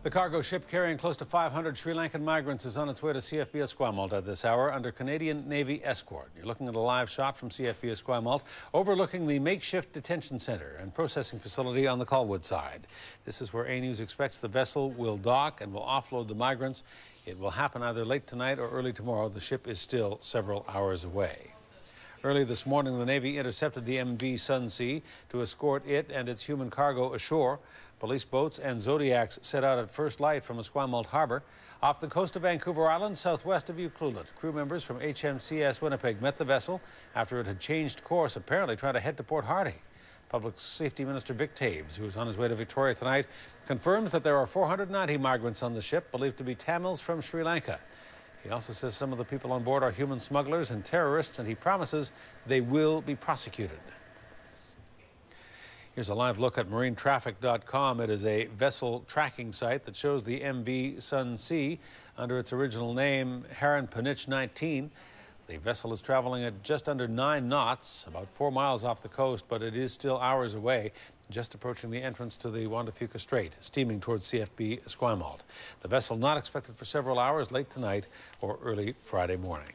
The cargo ship carrying close to 500 Sri Lankan migrants is on its way to CFB Esquimalt at this hour under Canadian Navy escort. You're looking at a live shot from CFB Esquimalt overlooking the makeshift detention centre and processing facility on the Colwood side. This is where A News expects the vessel will dock and will offload the migrants. It will happen either late tonight or early tomorrow. The ship is still several hours away. Early this morning, the Navy intercepted the MV Sunsea to escort it and its human cargo ashore. Police boats and Zodiacs set out at first light from Esquimalt Harbour. Off the coast of Vancouver Island, southwest of Ucluelet, crew members from HMCS Winnipeg met the vessel after it had changed course, apparently trying to head to Port Hardy. Public Safety Minister Toews, who is on his way to Victoria tonight, confirms that there are 490 migrants on the ship, believed to be Tamils from Sri Lanka. He also says some of the people on board are human smugglers and terrorists, and he promises they will be prosecuted. Here's a live look at marinetraffic.com. It is a vessel tracking site that shows the MV Sunsea under its original name, Heron Penich 19. The vessel is traveling at just under 9 knots, about 4 miles off the coast, but it is still hours away, just approaching the entrance to the Juan de Fuca Strait, steaming towards CFB Esquimalt. The vessel not expected for several hours, late tonight or early Friday morning.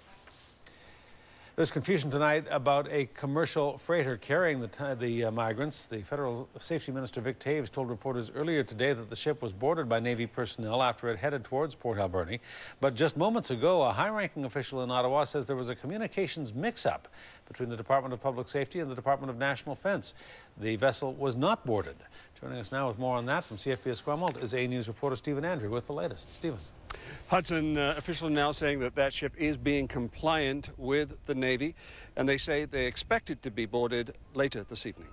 There's confusion tonight about a commercial freighter carrying the migrants. The Federal Safety Minister Toews told reporters earlier today that the ship was boarded by Navy personnel after it headed towards Port Alberni. But just moments ago, a high-ranking official in Ottawa says there was a communications mix-up between the Department of Public Safety and the Department of National Defence. The vessel was not boarded. Joining us now with more on that from CFB Esquimalt is A News reporter Stephen Andrew with the latest. Stephen. Hudson, officials now saying that that ship is being compliant with the Navy, and they say they expect it to be boarded later this evening.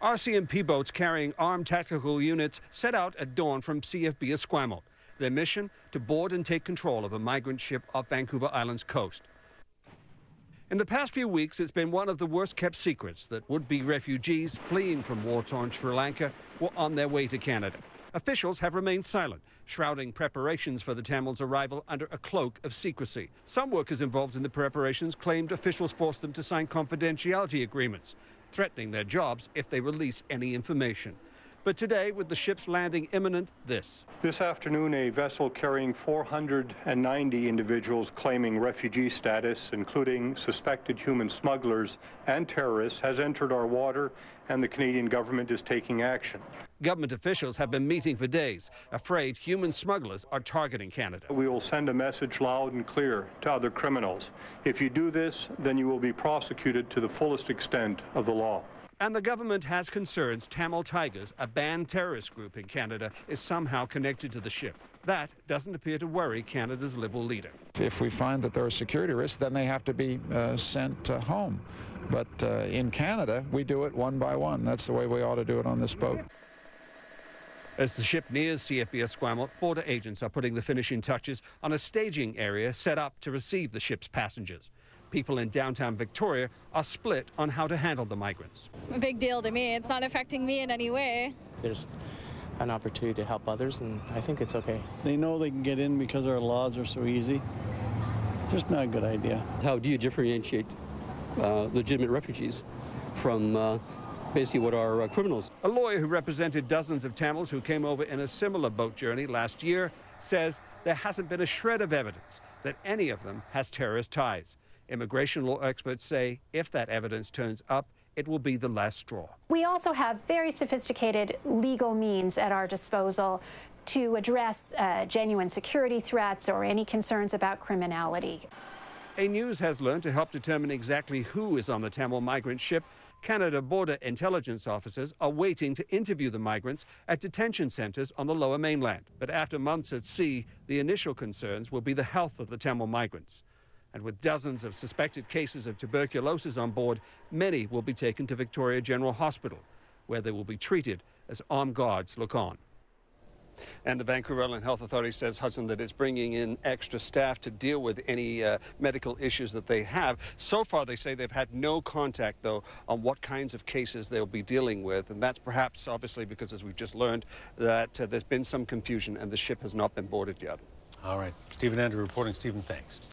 RCMP boats carrying armed tactical units set out at dawn from CFB Esquimalt. Their mission, to board and take control of a migrant ship off Vancouver Island's coast. In the past few weeks, it's been one of the worst-kept secrets that would-be refugees fleeing from war-torn Sri Lanka were on their way to Canada. Officials have remained silent, shrouding preparations for the Tamils' arrival under a cloak of secrecy. Some workers involved in the preparations claimed officials forced them to sign confidentiality agreements, threatening their jobs if they release any information. But today, with the ship's landing imminent, this afternoon, a vessel carrying 490 individuals claiming refugee status, including suspected human smugglers and terrorists, has entered our water, and the Canadian government is taking action. Government officials have been meeting for days, afraid human smugglers are targeting Canada. We will send a message loud and clear to other criminals. If you do this, then you will be prosecuted to the fullest extent of the law. And the government has concerns Tamil Tigers, a banned terrorist group in Canada, is somehow connected to the ship. That doesn't appear to worry Canada's Liberal leader. If we find that there are security risks, then they have to be sent home. But in Canada, we do it one by one. That's the way we ought to do it on this boat. As the ship nears CFB Esquimalt, border agents are putting the finishing touches on a staging area set up to receive the ship's passengers. People in downtown Victoria are split on how to handle the migrants. A big deal to me. It's not affecting me in any way. There's an opportunity to help others, and I think it's okay. They know they can get in because our laws are so easy. Just not a good idea. How do you differentiate legitimate refugees from basically what are criminals? A lawyer who represented dozens of Tamils who came over in a similar boat journey last year says there hasn't been a shred of evidence that any of them has terrorist ties. Immigration law experts say if that evidence turns up, it will be the last straw. We also have very sophisticated legal means at our disposal to address genuine security threats or any concerns about criminality. A News has learned to help determine exactly who is on the Tamil migrant ship. Canada border intelligence officers are waiting to interview the migrants at detention centres on the Lower Mainland. But after months at sea, the initial concerns will be the health of the Tamil migrants. And with dozens of suspected cases of tuberculosis on board, many will be taken to Victoria General Hospital, where they will be treated as armed guards look on. And the Vancouver Island Health Authority says, Hudson, that it's bringing in extra staff to deal with any medical issues that they have. So far, they say they've had no contact, though, on what kinds of cases they'll be dealing with. And that's perhaps, obviously, because, as we've just learned, that there's been some confusion and the ship has not been boarded yet. All right. Stephen Andrew reporting. Stephen, thanks.